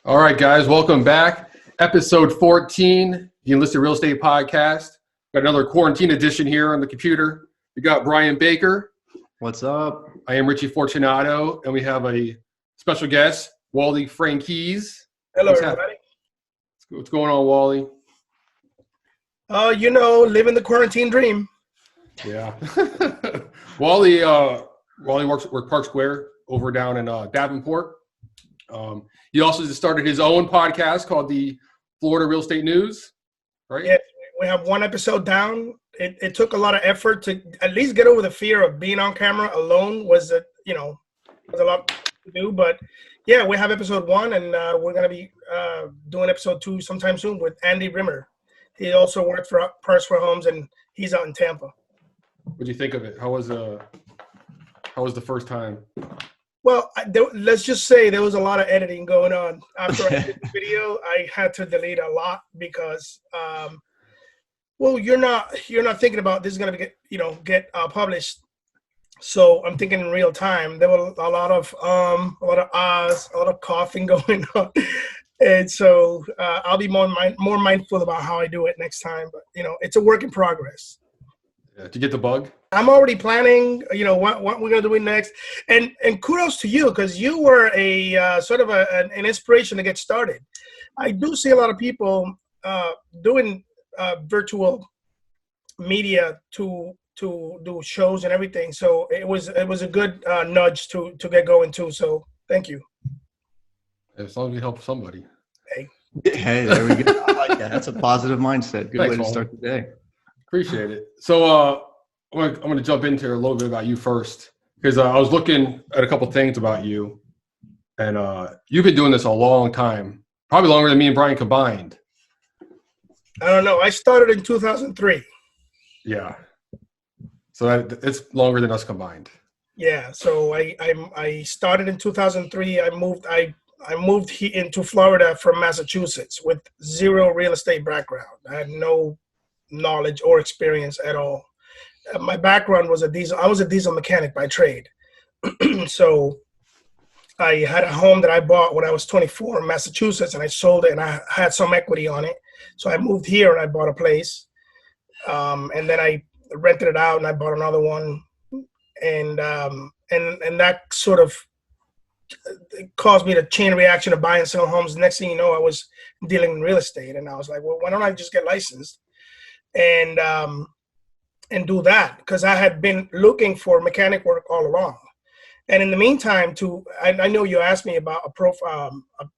All right, guys, welcome back. Episode 14, the Enlisted Real Estate Podcast. Got another quarantine edition here on the computer. We got Brian Baker. What's up? I am Richie Fortunato, and we have a special guest, Wally Franquiz. Hello, everybody. What's going on, Wally? Living the quarantine dream. Yeah. Wally works Park Square over down in Davenport. He also just started his own podcast called the Florida Real Estate News, right? Yeah, we have one episode down. It took a lot of effort to at least get over the fear of being on camera alone. Was a lot to do, but yeah, we have episode 1, and we're gonna be doing episode 2 sometime soon with Andy Rimmer. He also worked for Parks for Homes, and he's out in Tampa. What do you think of it? How was the first time? Well, let's just say there was a lot of editing going on. After I did the video, I had to delete a lot because, you're not thinking about this is going to get published. So I'm thinking in real time. There were a lot of ahs, a lot of coughing going on, and so I'll be more mindful about how I do it next time. But it's a work in progress. Yeah, did you get the bug? I'm already planning, what we're going to do next. And kudos to you, because you were a sort of an inspiration to get started. I do see a lot of people doing virtual media to do shows and everything. So it was a good nudge to get going too. So thank you. As long as we help somebody. Hey, there we go. I like that. That's a positive mindset. Good way to start the day. Appreciate it. So I'm going to jump into a little bit about you first, because I was looking at a couple things about you, and you've been doing this a long time, probably longer than me and Brian combined. I don't know. I started in 2003. Yeah. So it's longer than us combined. Yeah. So I started in 2003. I moved into Florida from Massachusetts with zero real estate background. I had no knowledge or experience at all. My background was I was a diesel mechanic by trade. So I had a home that I bought when I was 24 in Massachusetts, and I sold it, and I had some equity on it. So I moved here and I bought a place. And then I rented it out and I bought another one. And that sort of caused me to chain reaction of buy and sell homes. Next thing you know, I was dealing in real estate, and I was like, well, why don't I just get licensed and do that? Because I had been looking for mechanic work all along. And in the meantime, I know you asked me about a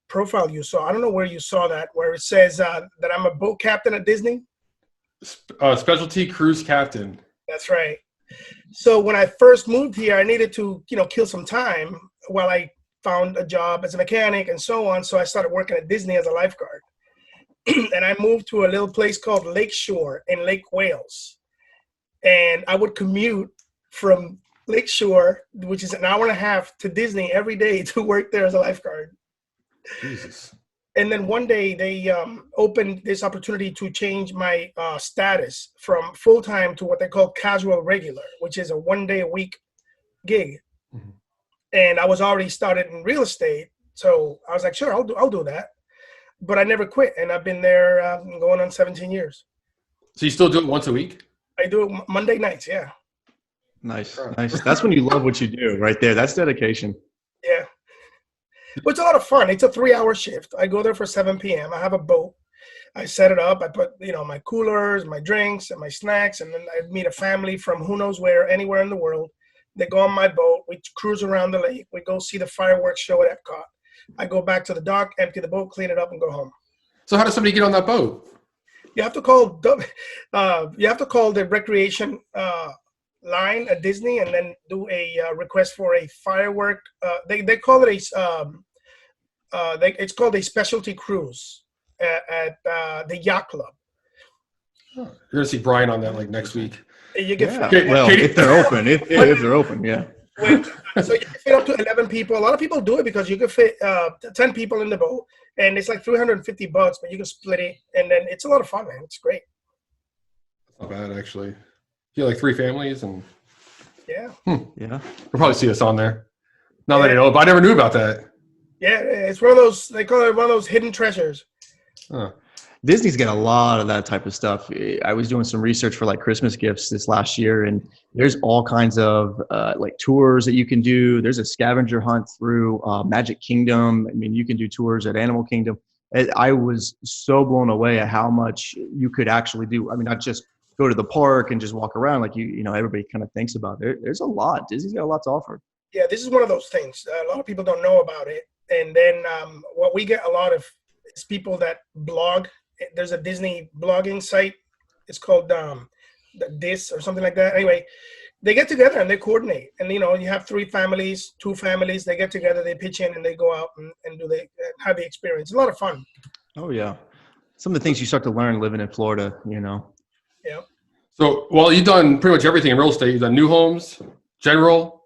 profile you saw. I don't know where you saw that, where it says that I'm a boat captain at Disney. Specialty cruise captain. That's right. So when I first moved here, I needed to, kill some time while I found a job as a mechanic and so on. So I started working at Disney as a lifeguard. And I moved to a little place called Lakeshore in Lake Wales. And I would commute from Lakeshore, which is an hour and a half, to Disney every day to work there as a lifeguard. Jesus. And then one day they opened this opportunity to change my status from full-time to what they call casual regular, which is a one-day-a-week gig. Mm-hmm. And I was already started in real estate. So I was like, sure, I'll do that. But I never quit, and I've been there going on 17 years. So you still do it once a week? I do it Monday nights, yeah. Nice. That's when you love what you do, right there. That's dedication. Yeah. But it's a lot of fun. It's a 3-hour shift. I go there for 7 p.m. I have a boat. I set it up. I put, my coolers, my drinks, and my snacks, and then I meet a family from who knows where, anywhere in the world. They go on my boat. We cruise around the lake. We go see the fireworks show at Epcot. I go back to the dock, empty the boat, clean it up, and go home. So how does somebody get on that boat? You have to call the recreation line at Disney, and then do a request for a firework. They call it it's called a specialty cruise at the yacht club. You're gonna see Brian on that next week. You get if they're open, if they're open, yeah. So you can fit up to 11 people. A lot of people do it because you can fit 10 people in the boat, and it's like $350, but you can split it, and then it's a lot of fun, man. It's great. Not bad, actually. You have 3 families, and yeah, yeah, you'll probably see us on there. Now that I know, but I never knew about that. Yeah, it's one of those, they call it one of those hidden treasures. Huh. Disney's got a lot of that type of stuff. I was doing some research for like Christmas gifts this last year, and there's all kinds of like tours that you can do. There's a scavenger hunt through Magic Kingdom. I mean, you can do tours at Animal Kingdom. I was so blown away at how much you could actually do. I mean, not just go to the park and just walk around like you know, everybody kind of thinks about it. There's a lot. Disney's got a lot to offer. Yeah, this is one of those things. A lot of people don't know about it. And then what we get a lot of is people that blog. There's a Disney blogging site. It's called the Dis or something like that. Anyway, they get together and they coordinate. And, you know, you have 2 families, they get together, they pitch in and they go out and have the experience. It's a lot of fun. Oh, yeah. Some of the things you start to learn living in Florida, you know. Yeah. So, well, you've done pretty much everything in real estate. You've done new homes, general,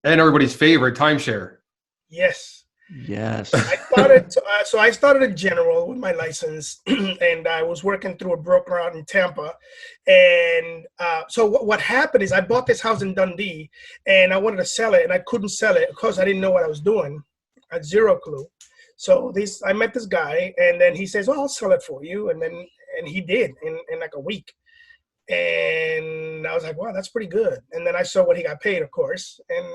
and everybody's favorite, timeshare. Yes. Yes. I started a general with my license, and I was working through a broker out in Tampa. And so what happened is I bought this house in Dundee, and I wanted to sell it, and I couldn't sell it because I didn't know what I was doing. I had zero clue. So I met this guy, and then he says, "Oh, I'll sell it for you," and he did in like a week. And I was like, "Wow, that's pretty good." And then I saw what he got paid, of course, and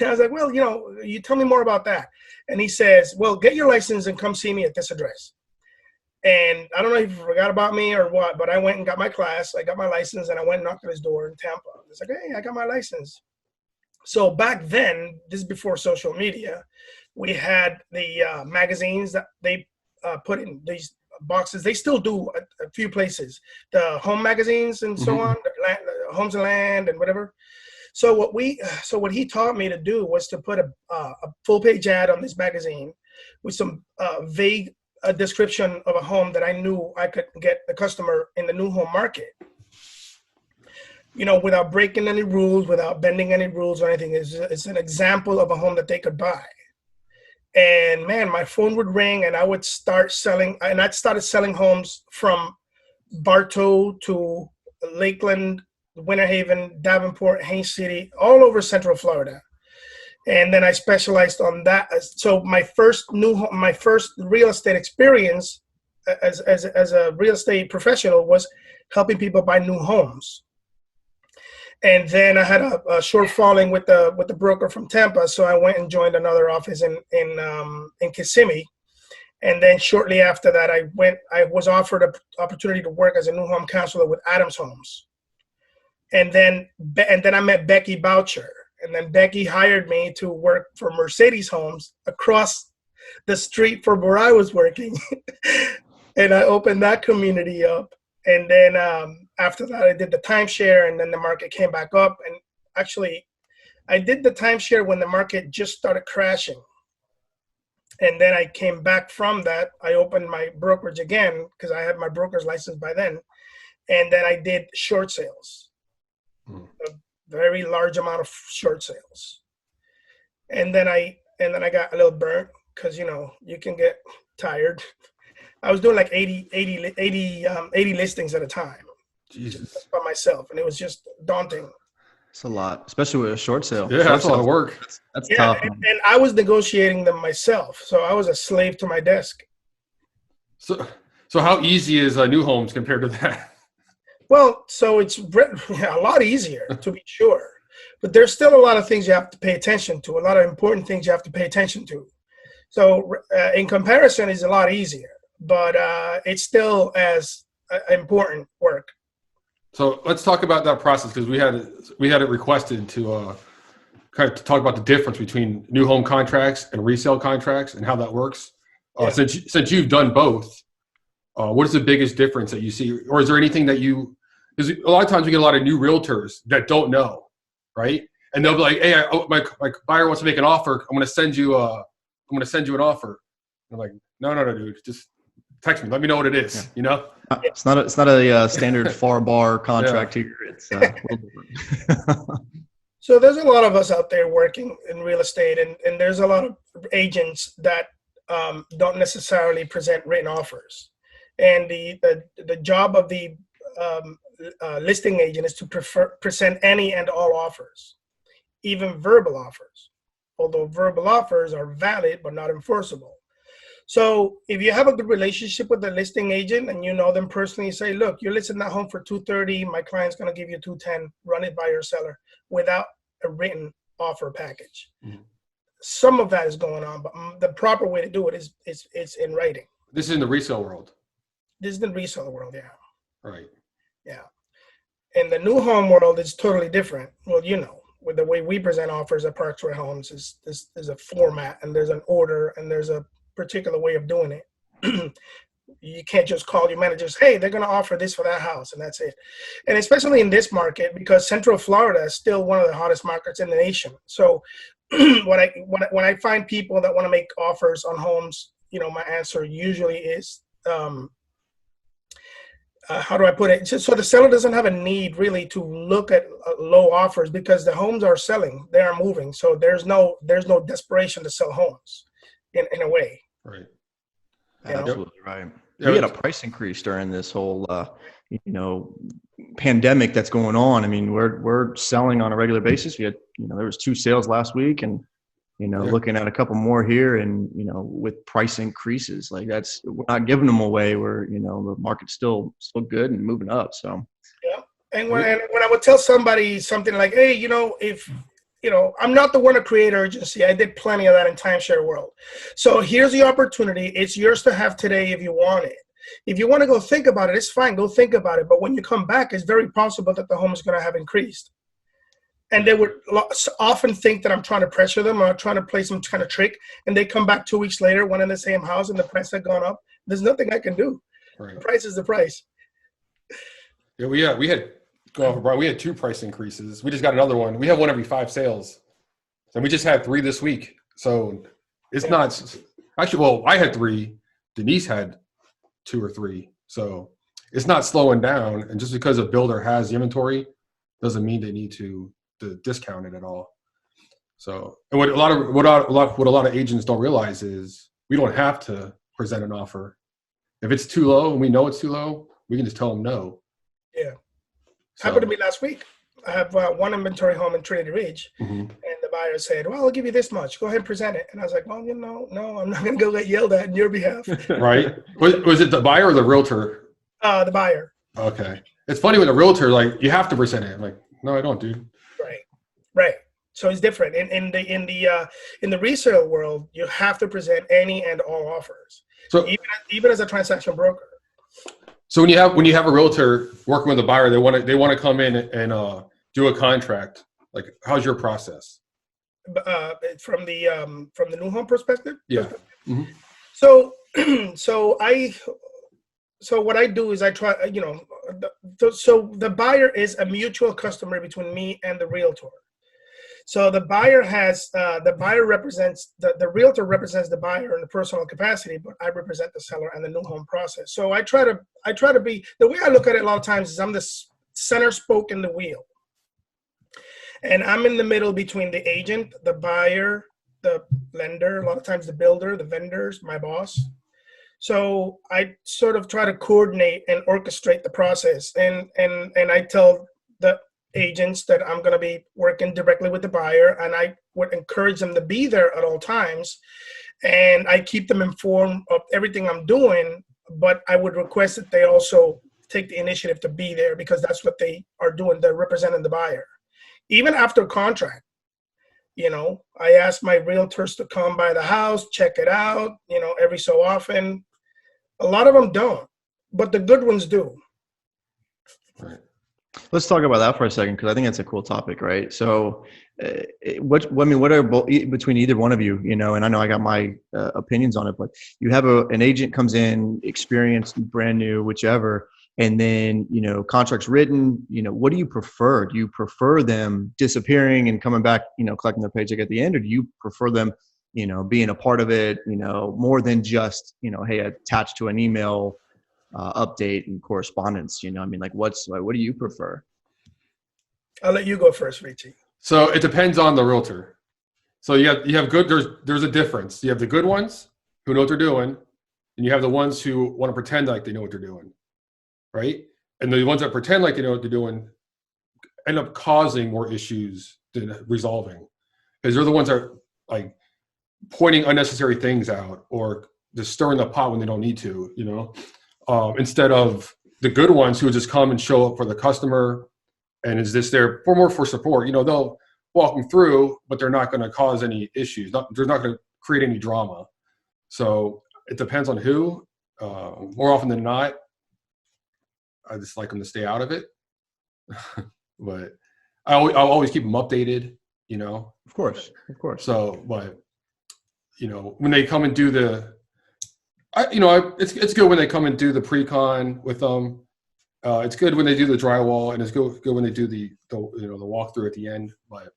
I was like, "Well, you know, you tell me more about that." And he says, "Well, get your license and come see me at this address." And I don't know if he forgot about me or what, but I went and got my class. I got my license, and I went and knocked on his door in Tampa. I was like, "Hey, I got my license." So back then, this is before social media, we had the magazines that they put in these boxes. They still do a few places, the home magazines and so on, Homes and Land and whatever. So what he taught me to do was to put a full page ad on this magazine with some vague description of a home that I knew I could get the customer in the new home market. You know, without breaking any rules, without bending any rules or anything. It's an example of a home that they could buy. And man, my phone would ring and I would start selling. And I started selling homes from Bartow to Lakeland, Winter Haven, Davenport, Haines City, all over Central Florida. And then I specialized on that. So my first real estate experience as a real estate professional was helping people buy new homes. And then I had a short falling with the broker from Tampa, so I went and joined another office in Kissimmee. And then shortly after that, I was offered an opportunity to work as a new home counselor with Adams Homes. And then I met Becky Boucher, and then Becky hired me to work for Mercedes Homes across the street from where I was working. And I opened that community up. And then after that, I did the timeshare, and then the market came back up. And actually, I did the timeshare when the market just started crashing. And then I came back from that. I opened my brokerage again because I had my broker's license by then. And then I did short sales, a very large amount of short sales. And then I got a little burnt because, you know, you can get tired. I was doing like 80 listings at a time. Jesus. By myself, and it was just daunting. It's a lot, especially with a short sale. Yeah, that's a lot of work. That's Yeah, tough. and I was negotiating them myself, so I was a slave to my desk. So how easy is new homes compared to that? Well, so it's a lot easier, to be sure, but there's still a lot of things you have to pay attention to, a lot of important things you have to pay attention to. So in comparison, it's a lot easier, but it's still as important work. So let's talk about that process, because we had it requested to kind of talk about the difference between new home contracts and resale contracts and how that works. Yeah. Since you've done both, what is the biggest difference that you see, or is there anything that because a lot of times we get a lot of new realtors that don't know, right? And they'll be like, "Hey, my buyer wants to make an offer. I'm going to send you an offer." I'm like, "No, dude, just text me. Let me know what it is." Yeah. You know. It's not a standard FAR bar contract here. It's a little different. So there's a lot of us out there working in real estate, and there's a lot of agents that don't necessarily present written offers. And the job of the listing agent is to present any and all offers, even verbal offers. although verbal offers are valid but not enforceable. So if you have a good relationship with the listing agent and you know them personally, say, look, you're listing that home for 230, my client's going to give you 210, run it by your seller without a written offer package. Mhm. Some of that is going on, but the proper way to do it is in writing. This is in the resale world. This is the resale world, yeah. Right. Yeah. In the new home world, it's totally different. Well, you know, with the way we present offers at Parksway Homes is a format and there's an order and there's a particular way of doing it. You can't just call your managers, hey, they're going to offer this for that house, and that's it. And especially in this market, because Central Florida is still one of the hottest markets in the nation. So when I find people that want to make offers on homes, you know, my answer usually is, how do I put it? So the seller doesn't have a need really to look at low offers because the homes are selling, they are moving. So there's no desperation to sell homes in a way. Right. You know? Absolutely right. Yeah, We had a price increase during this whole, pandemic that's going on. I mean, we're selling on a regular basis. We had, there was 2 sales last week, and looking at a couple more here, and with price increases, like we're not giving them away. We're the market's still good and moving up. So yeah. And when I would tell somebody something like, hey, if I'm not the one to create urgency. I did plenty of that in timeshare world. So here's the opportunity. It's yours to have today if you want it. If you want to go think about it, it's fine. Go think about it. But when you come back, it's very possible that the home is going to have increased. And they would often think that I'm trying to pressure them or trying to play some kind of trick. And they come back 2 weeks later, one in the same house, and the price had gone up. There's nothing I can do. Right. The price is the price. Yeah, we had 2 price increases. We just got another one. We have one every 5 sales, and we just had 3 this week. So it's not actually. Well, I had 3. Denise had 2 or 3. So it's not slowing down. And just because a builder has the inventory doesn't mean they need to discount it at all. So, and what a lot of agents don't realize is we don't have to present an offer. If it's too low and we know it's too low, we can just tell them no. Yeah. So, Happened to me last week. I have one inventory home in Trinity Ridge, and the buyer said, well, I'll give you this much. Go ahead and present it. And I was like, well, no, I'm not going to go get yelled at on your behalf. Right. Was it the buyer or the realtor? The buyer. Okay. It's funny with a realtor, like, you have to present it. I'm like, no, I don't, dude. Right. So it's different. In the resale world, you have to present any and all offers. So even as a transaction broker. So when you have a realtor working with a buyer, they want to come in and do a contract. Like, how's your process? From the new home perspective. Yeah. Mm-hmm. So what I do is I try. So the buyer is a mutual customer between me and the realtor. So the buyer represents the realtor represents the buyer in the personal capacity, but I represent the seller and the new home process. So I try to be, the way I look at it a lot of times is I'm the center spoke in the wheel, and I'm in the middle between the agent, the buyer, the lender, a lot of times the builder, the vendors, my boss. So I sort of try to coordinate and orchestrate the process, and I tell the agents that I'm going to be working directly with the buyer, and I would encourage them to be there at all times, and I keep them informed of everything I'm doing, but I would request that they also take the initiative to be there, because that's what they are doing. They're representing the buyer. Even after contract, I ask my realtors to come by the house, check it out, every so often. A lot of them don't, but the good ones do. Right. Let's talk about that for a second, because I think that's a cool topic, right? So, what are between either one of you, and I know I got my opinions on it, but you have an agent comes in, experienced, brand new, whichever, and then contracts written. What do you prefer? Do you prefer them disappearing and coming back, collecting their paycheck at the end, or do you prefer them, being a part of it, more than just, hey, attached to an email update and correspondence? What do you prefer? I'll let you go first, Richie. So it depends on the realtor. So you have good, there's a difference. You have the good ones who know what they're doing, and you have the ones who want to pretend like they know what they're doing, right? And the ones that pretend like they know what they're doing end up causing more issues than resolving, because they're the ones that like pointing unnecessary things out or just stirring the pot when they don't need to, instead of the good ones who just come and show up for the customer and is this there for more for support. They'll walk them through, but they're not going to cause any issues. They're not going to create any drama. So it depends on who. More often than not, I just like them to stay out of it. But I'll always keep them updated, Of course. So, but, when they come and do it's good when they come and do the pre-con with them. It's good when they do the drywall, and it's good when they do the walkthrough at the end. But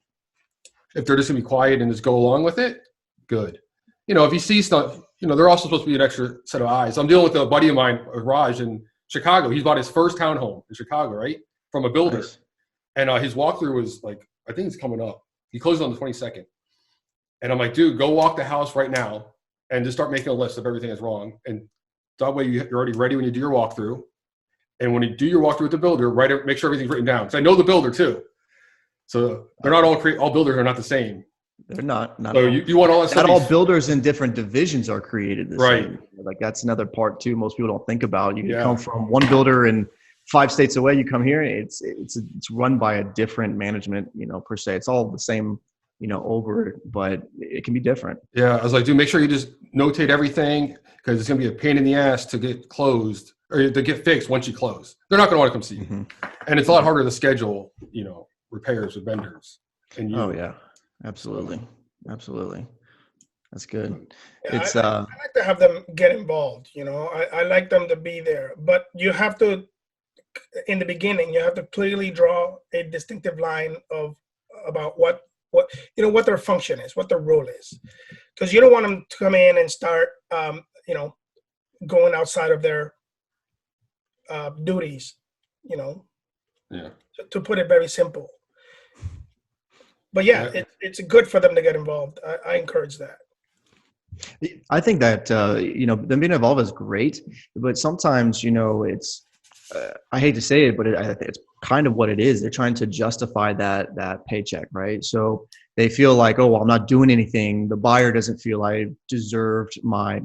if they're just gonna be quiet and just go along with it, good. If you see stuff, they're also supposed to be an extra set of eyes. I'm dealing with a buddy of mine, Raj, in Chicago. He's bought his first townhome in Chicago, right, from a builder, Nice. and his walkthrough was like, I think it's coming up. He closed on the 22nd, and I'm like, dude, go walk the house right now and just start making a list of everything that's wrong, and that way you're already ready when you do your walkthrough. And when you do your walkthrough with the builder, make sure everything's written down. Because I know the builder too. So they're not all builders are not the same. They're not. So you want all that stuff. Not all builders in different divisions are created the Right. same. Like that's another part too. Most people don't think about. You Yeah. come from one builder and 5 states away. You come here. It's run by a different management. Per se, it's all the same. Over, but it can be different. Yeah, I was like, dude, make sure you just notate everything because it's gonna be a pain in the ass to get closed or to get fixed once you close. They're not gonna want to come see you, Mm-hmm. and it's a lot harder to schedule, repairs with vendors. And Oh yeah, absolutely. That's good. Yeah, It's I like to have them get involved. I like them to be there, but you have to, in the beginning, you have to clearly draw a distinctive line about what their function is, what their role is, because you don't want them to come in and start, going outside of their duties. Yeah. To put it very simple. But yeah, it's good for them to get involved. I encourage that. I think that them being involved is great, but sometimes it's I hate to say it, but I think it's kind of what it is. They're trying to justify that paycheck, right? So they feel like, oh, well, I'm not doing anything. The buyer doesn't feel I deserved my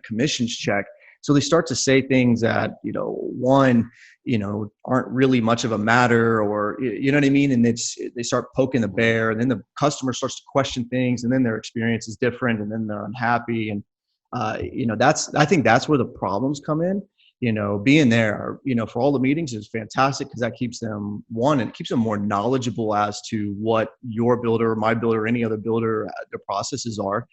commissions check. So they start to say things that aren't really much of a matter, or you know what I mean. And they start poking the bear, and then the customer starts to question things, and then their experience is different, and then they're unhappy, and I think that's where the problems come in. Being there, for all the meetings is fantastic because that keeps them and it keeps them more knowledgeable as to what your builder, my builder, any other builder, their processes are,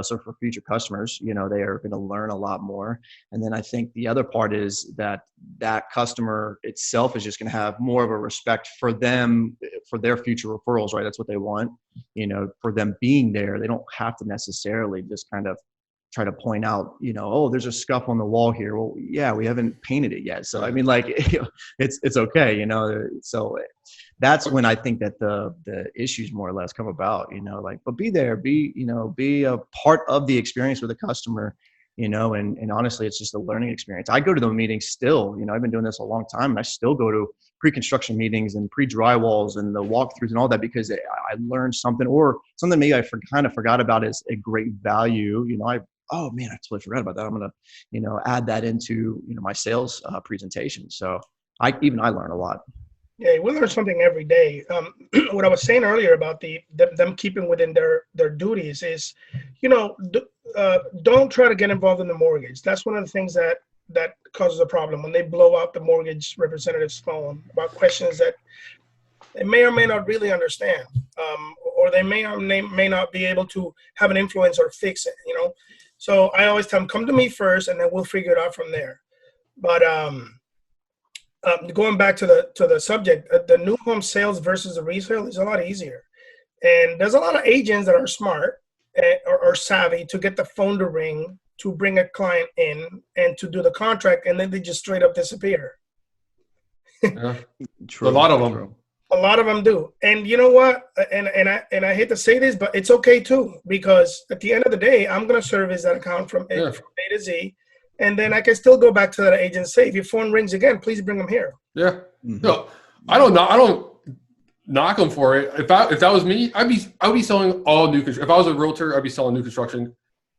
so for future customers, they are going to learn a lot more. And then I think the other part is that customer itself is just going to have more of a respect for them, for their future referrals, right? That's what they want, for them being there. They don't have to necessarily just kind of try to point out, oh, there's a scuff on the wall here. Well, yeah, we haven't painted it yet. So, I mean, like, it's okay, so that's when I think that the issues more or less come about, but be there, be a part of the experience with the customer, and honestly, it's just a learning experience. I go to the meetings still, I've been doing this a long time, and I still go to pre-construction meetings and pre-drywalls and the walkthroughs and all that because I learned something, or something maybe I kind of forgot about is a great value. Oh man, I totally forgot about that. I'm going to, add that into, my sales presentation. So I learn a lot. Yeah, we learn something every day. What I was saying earlier about them keeping within their duties is, don't try to get involved in the mortgage. That's one of the things that causes a problem when they blow out the mortgage representative's phone about questions that they may or may not really understand, or they may or may not be able to have an influence or fix it. So I always tell them, come to me first, and then we'll figure it out from there. But going back to the subject, the new home sales versus the resale is a lot easier. And there's a lot of agents that are smart or savvy to get the phone to ring, to bring a client in and to do the contract, and then they just straight up disappear. Yeah. True, a lot of them. true. A lot of them do. And you know what? And I hate to say this, but it's okay too, because at the end of the day, I'm going to service that account from A to Z. And then I can still go back to that agent and say, if your phone rings again, please bring them here. Yeah. Mhm. No, I don't know. knock them for it. If that was me, I'd be selling all new construction. If I was a realtor, I'd be selling new construction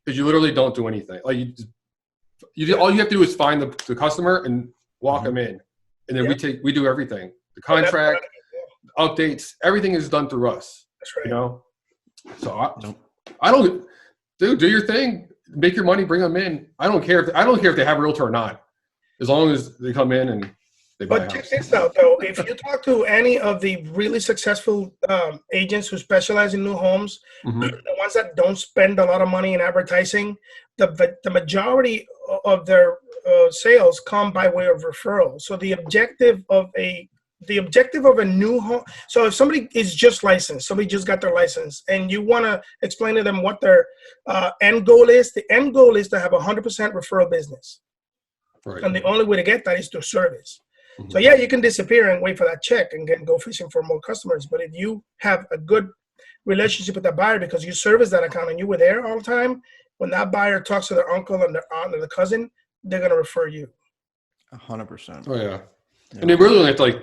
because you literally don't do anything. Like all you have to do is find the customer and walk them in, and then we do everything. The contract, updates, everything is done through us. That's right. You know, so I don't, dude, do your thing, make your money, bring them in. I don't care if they have a realtor or not, as long as they come in and they buy a house. But check this out, though. If you talk to any of the really successful agents who specialize in new homes, the ones that don't spend a lot of money in advertising, the majority of their sales come by way of referral. So the objective of a new home. So if somebody is just licensed, somebody just got their license, and you want to explain to them what their end goal is, the end goal is to have 100% referral business. Right. And the only way to get that is through service. So yeah, you can disappear and wait for that check and go fishing for more customers. But if you have a good relationship with the buyer because you service that account and you were there all the time, when that buyer talks to their uncle and their aunt or the cousin, they're going to refer you. 100%. Oh yeah. And they really have to, like,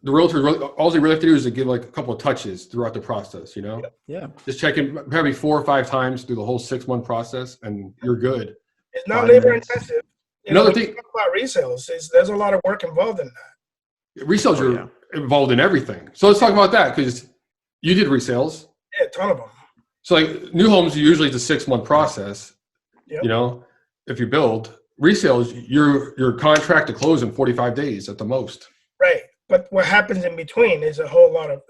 the realtors, all they really have to do is to give like a couple of touches throughout the process, you know? Yeah. Just check in probably 4 or 5 times through the whole 6-month process and you're good. It's not labor intensive. Another thing about resales is there's a lot of work involved in that. Resales are involved in everything. So let's talk about that because you did resales. Yeah, a ton of them. So like new homes, usually it's a 6-month process. Yep. You know, if you build resales, your contract to close in 45 days at the most. Right. But what happens in between is a whole lot of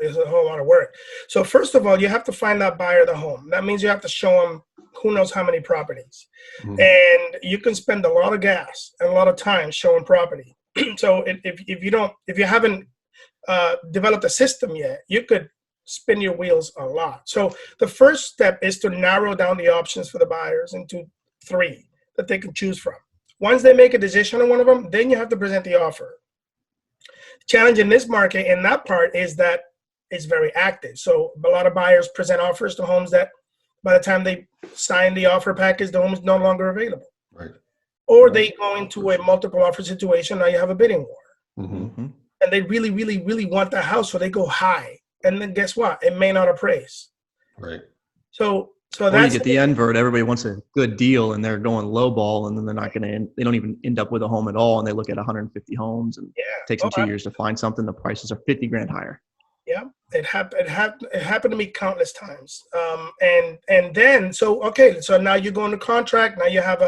work. So first of all, you have to find that buyer the home. That means you have to show them who knows how many properties. And you can spend a lot of gas and a lot of time showing property. So if you haven't developed a system yet, you could spin your wheels a lot. So the first step is to narrow down the options for the buyers into 3 that they can choose from. Once they make a decision on one of them, then you have to present the offer. Challenge in this market in that part is that it's very active. So a lot of buyers present offers to homes that by the time they sign the offer package, the home is no longer available. Right. Or they go into a multiple offer situation. Now you have a bidding war. And they really, really, really want that house. So they go high. And then guess what? It may not appraise. Right. So that's, you get the invert. Everybody wants a good deal and they're going low ball, and then they don't even end up with a home at all. And they look at 150 homes and it takes them 2 years to find something. The prices are 50 grand higher. Yeah, it happened to me countless times. And then so now you go into contract. Now you have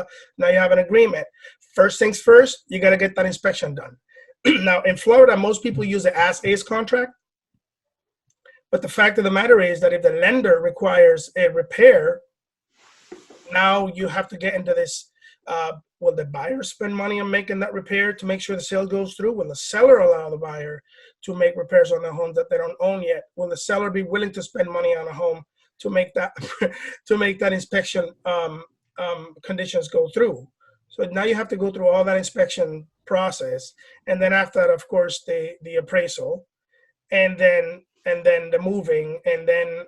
an agreement. First things first, you got to get that inspection done. Now in Florida, most people use the as-is contract. But the fact of the matter is that if the lender requires a repair, now you have to get into this. Will the buyer spend money on making that repair to make sure the sale goes through? Will the seller allow the buyer to make repairs on the home that they don't own yet? Will the seller be willing to spend money on a home to make that inspection conditions go through? So now you have to go through all that inspection process, and then after that, of course, the appraisal, and then the moving, and then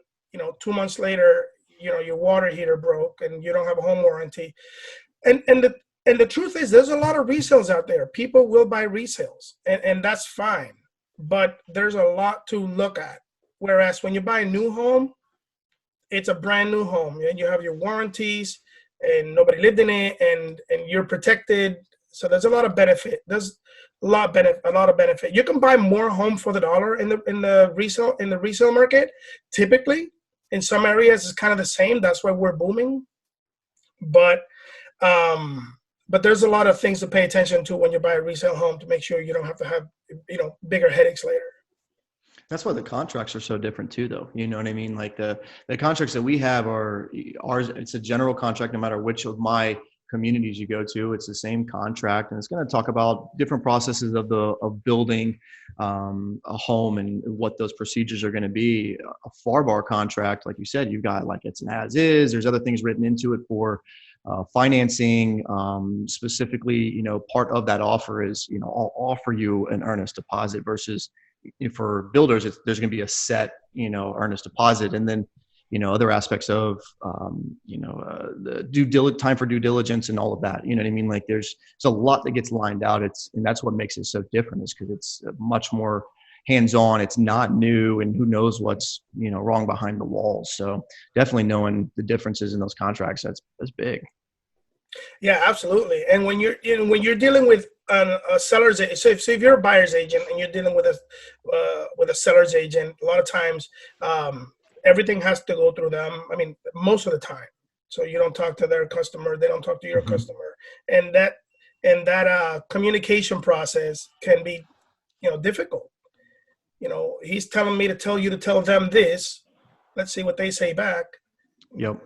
2 months later, your water heater broke and you don't have a home warranty, and the truth is there's a lot of resales out there. People will buy resales, and that's fine, but there's a lot to look at. Whereas when you buy a new home, it's a brand new home and you have your warranties and nobody lived in it, and you're protected. So there's a lot of benefit. There's a lot of benefit. You can buy more home for the dollar in the resale market. Typically, in some areas, it's kind of the same. That's why we're booming. But there's a lot of things to pay attention to when you buy a resale home to make sure you don't have to have bigger headaches later. That's why the contracts are so different too, though. You know what I mean? Like the contracts that we have are ours. It's a general contract, no matter which of my communities you go to. It's the same contract, and it's going to talk about different processes of building a home and what those procedures are going to be. A FAR contract, like you said, you've got like it's an as is. There's other things written into it for financing. Specifically, part of that offer is I'll offer you an earnest deposit versus for builders, there's going to be a set earnest deposit, and then other aspects of, the time for due diligence and all of that. You know what I mean? Like there's a lot that gets lined out. And that's what makes it so different, is because it's much more, hands-on. It's not new, and who knows what's, wrong behind the walls. So definitely knowing the differences in those contracts, that's big. Yeah, absolutely. And when you're dealing with a seller's agent, so if you're a buyer's agent and you're dealing with a seller's agent, a lot of times everything has to go through them. I mean, most of the time. So you don't talk to their customer, they don't talk to your customer, and that communication process can be, difficult. He's telling me to tell you to tell them this. Let's see what they say back. Yep.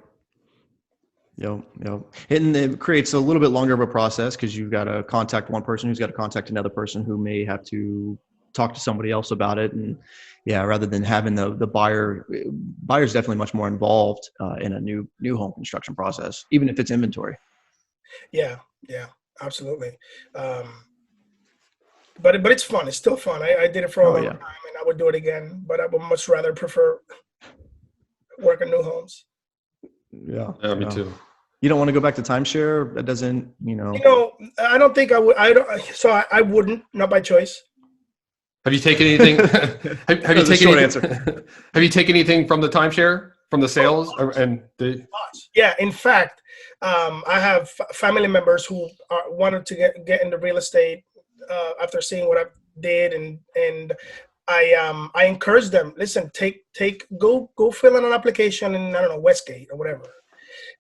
And it creates a little bit longer of a process because you've got to contact one person who's got to contact another person who may have to talk to somebody else about it. And rather than having the buyer's definitely much more involved in a new home construction process, even if it's inventory. Yeah, absolutely. But it's fun. It's still fun. I did it for a long time, and I would do it again. But I would much rather prefer working new homes. Yeah, me too. You don't want to go back to timeshare? That doesn't, I don't think I would. I wouldn't, not by choice. Have you taken anything? have you taken anything? Have you taken anything from the timeshare, from the sales, Yeah, in fact, I have family members who wanted to get into real estate after seeing what I did, and I encourage them. Listen, go fill in an application in, I don't know, Westgate or whatever,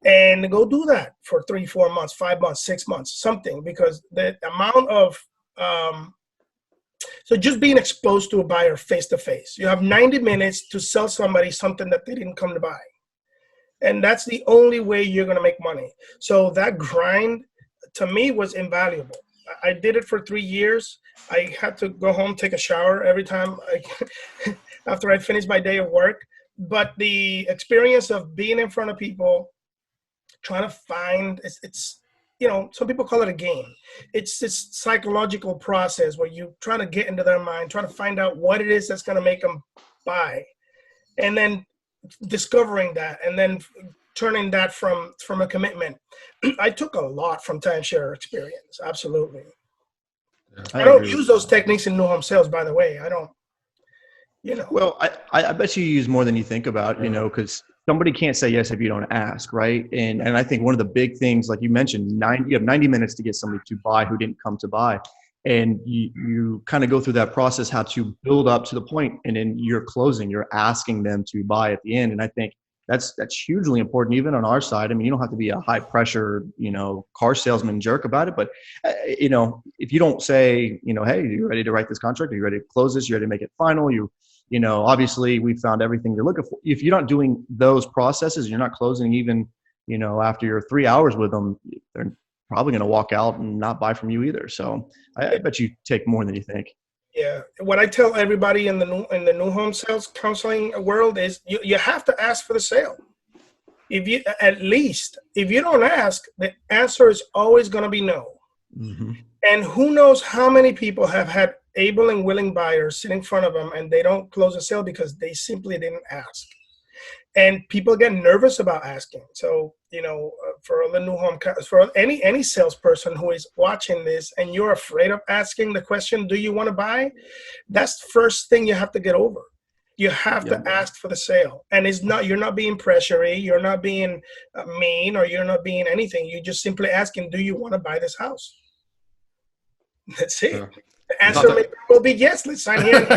and go do that for 3, 4 months, 5 months, 6 months, something, because the amount of so just being exposed to a buyer face to face, you have 90 minutes to sell somebody something that they didn't come to buy, and that's the only way you're going to make money. So that grind to me was invaluable. I did it for 3 years. I had to go home, take a shower every time after I finished my day of work. But the experience of being in front of people, trying to find, it's some people call it a game. It's this psychological process where you try to get into their mind, try to find out what it is that's going to make them buy, and then discovering that, and then turning that from a commitment. I took a lot from timeshare experience. Absolutely. I don't use those techniques in new home sales, by the way. I don't, Well, I bet you use more than you think about, because somebody can't say yes if you don't ask, right? And I think one of the big things, like you mentioned, you have 90 minutes to get somebody to buy who didn't come to buy. And you kind of go through that process, how to build up to the point, and then you're closing, you're asking them to buy at the end. And I think that's hugely important, even on our side. I mean, you don't have to be a high pressure, car salesman jerk about it. But, if you don't say, hey, are you ready to write this contract? Are you ready to close this? You're ready to make it final? Obviously we found everything you're looking for. If you're not doing those processes, you're not closing even, after your 3 hours with them, they're probably going to walk out and not buy from you either. So I bet you take more than you think. Yeah. What I tell everybody in the new home sales counseling world is you have to ask for the sale. If you don't ask, the answer is always going to be no. Mm-hmm. And who knows how many people have had able and willing buyers sit in front of them and they don't close a sale because they simply didn't ask. And people get nervous about asking. So, for the new home, for any salesperson who is watching this and you're afraid of asking the question, do you want to buy? That's the first thing you have to get over. You have to ask for the sale. And you're not being pressury, you're not being mean, or you're not being anything. You're just simply asking, do you want to buy this house? That's it. Yeah. The answer will be yes, let's sign here.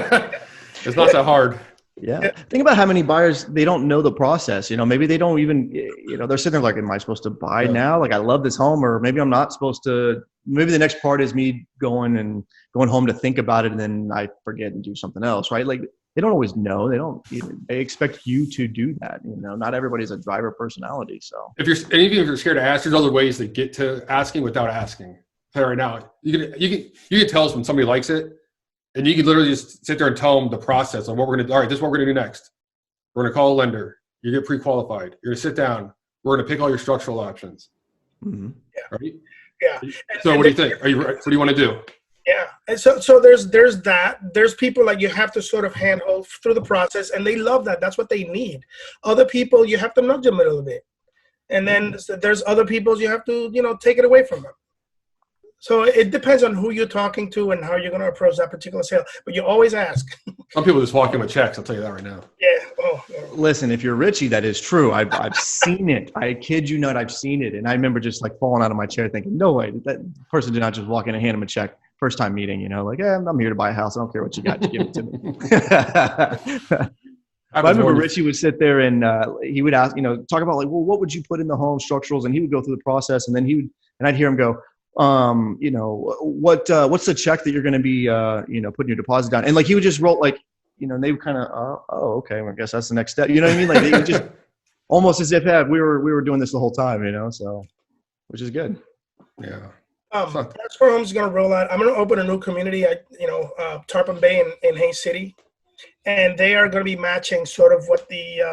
It's not that hard. Yeah. Think about how many buyers, they don't know the process. Maybe they don't even, they're sitting there like, am I supposed to buy now? Like, I love this home, or maybe I'm not supposed to. Maybe the next part is me going home to think about it, and then I forget and do something else, right? Like, they don't always know. They expect you to do that. Not everybody's a driver personality. So even if you're scared to ask, there's other ways to get to asking without asking. Right now, you can tell us when somebody likes it. And you can literally just sit there and tell them the process of what we're going to do. All right, this is what we're going to do next. We're going to call a lender. You get pre-qualified. You're going to sit down. We're going to pick all your structural options. Mm-hmm. Yeah. Right? Yeah. So what do you think? What do you want to do? Yeah. And so there's that. There's people like you have to sort of handhold through the process, and they love that. That's what they need. Other people, you have to nudge them a little bit. And then there's other people you have to, take it away from them. So it depends on who you're talking to and how you're going to approach that particular sale. But you always ask. Some people just walk in with checks. I'll tell you that right now. Yeah. Oh, yeah. Listen, if you're Richie, that is true. I've seen it. I kid you not, I've seen it. And I remember just like falling out of my chair thinking, no way, that person did not just walk in and hand him a check. First time meeting, like, I'm here to buy a house. I don't care what you got. Just give it to me. I remember Richie would sit there and he would ask, talk about like, well, what would you put in the home structurals? And he would go through the process, and then I'd hear him go, what's the check that you're going to be, putting your deposit down? And like, he would just roll like, and they would kind of, oh, okay. Well, I guess that's the next step. You know what I mean? Like they would just almost as if we were doing this the whole time, so, which is good. Yeah. That's where I'm going to roll out. I'm going to open a new community at, Tarpon Bay in Haines City. And they are going to be matching sort of what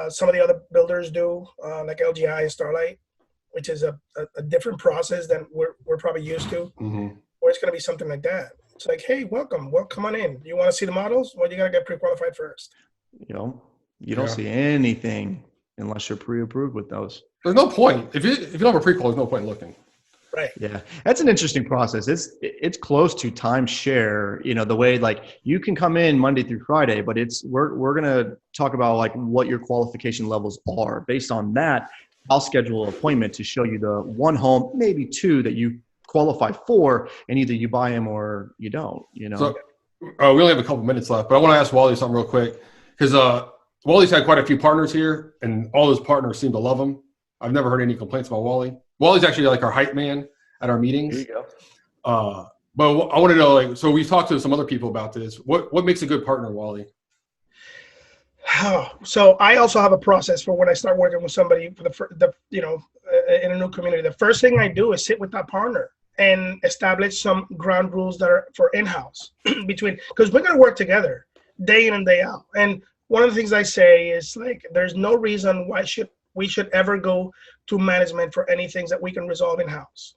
some of the other builders do, like LGI and Starlight, which is a different process than we're probably used to. Mm-hmm. Or it's going to be something like that. It's like, hey, welcome. Well, come on in. You want to see the models? Well, you got to get pre-qualified first. You don't see anything unless you're pre-approved with those. There's no point. If you don't have a pre-qual, there's no point in looking. Right. Yeah. That's an interesting process. It's close to timeshare, the way like you can come in Monday through Friday, but we're going to talk about like what your qualification levels are. Based on that, I'll schedule an appointment to show you the one home, maybe two that you qualify for, and either you buy them or you don't, So we only have a couple minutes left, but I want to ask Wally something real quick because Wally's had quite a few partners here and all his partners seem to love him. I've never heard any complaints about Wally. Wally's actually like our hype man at our meetings. There you go. But I want to know, like, so we've talked to some other people about this. What makes a good partner, Wally? So I also have a process for when I start working with somebody for in a new community. The first thing I do is sit with that partner and establish some ground rules that are for in-house because we're going to work together day in and day out. And one of the things I say is like, there's no reason why we should ever go to management for any things that we can resolve in-house.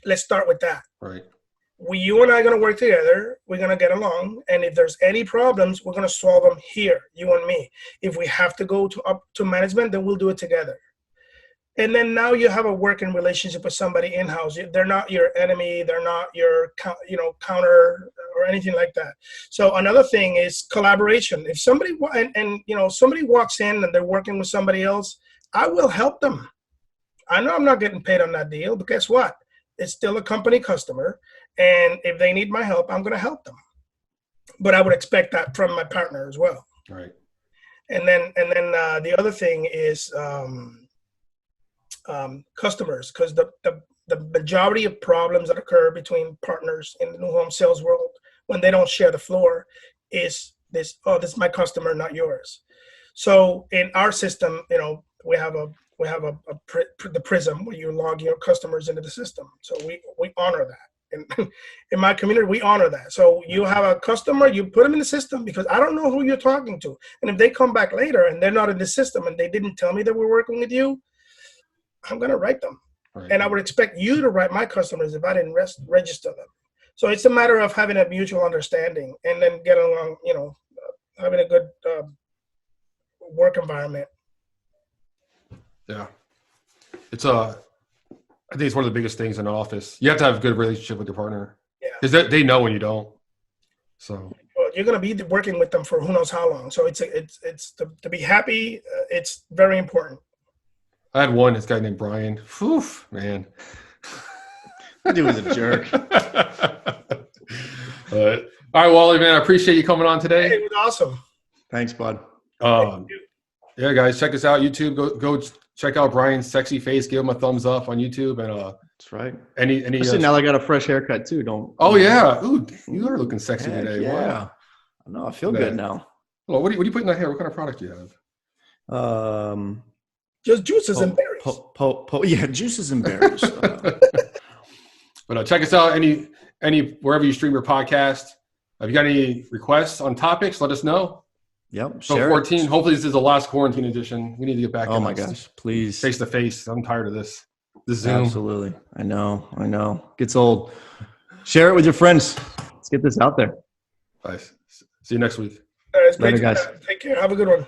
Let's start with that. Right. You and I are going to work together. We're going to get along. And if there's any problems, we're going to solve them here, you and me. If we have to go up to management, then we'll do it together. And then now you have a working relationship with somebody in-house. They're not your enemy. They're not your, counter or anything like that. So another thing is collaboration. If somebody somebody walks in and they're working with somebody else, I will help them. I know I'm not getting paid on that deal, but guess what? It's still a company customer. And if they need my help, I'm going to help them. But I would expect that from my partner as well. Right. And then the other thing is customers, because the majority of problems that occur between partners in the new home sales world when they don't share the floor is this is my customer, not yours. So in our system, we have the prism where you log your customers into the system. So we honor that. And in my community, we honor that. So you have a customer, you put them in the system because I don't know who you're talking to. And if they come back later and they're not in the system and they didn't tell me that we're working with you, I'm going to write them. Right. And I would expect you to write my customers if I didn't register them. So it's a matter of having a mutual understanding and then getting along, having a good work environment. Yeah. I think it's one of the biggest things in an office. You have to have a good relationship with your partner. Yeah. Because they know when you don't. So you're going to be working with them for who knows how long. So it's to be happy. It's very important. I had this guy named Brian. Whew, man. That dude was a jerk. All right, Wally, man, I appreciate you coming on today. Hey, it was awesome. Thanks, bud. Yeah, guys, check us out. YouTube. Go check out Brian's sexy face. Give him a thumbs up on YouTube. And that's right. Any now I got a fresh haircut too. Oh yeah. Ooh, you are looking sexy today. Yeah. Wow. No, I feel good now. Well, what do you put in that hair? What kind of product do you have? Just juices and berries. Yeah, juices and berries. But check us out any wherever you stream your podcast. If you got any requests on topics, let us know. Yep. So 14. Hopefully this is the last quarantine edition. We need to get back. Oh my gosh, please. Face to face. I'm tired of this Zoom. Absolutely. I know. Gets old. Share it with your friends. Let's get this out there. Nice. See you next week. All right, it's great. Later, guys. Take care. Have a good one.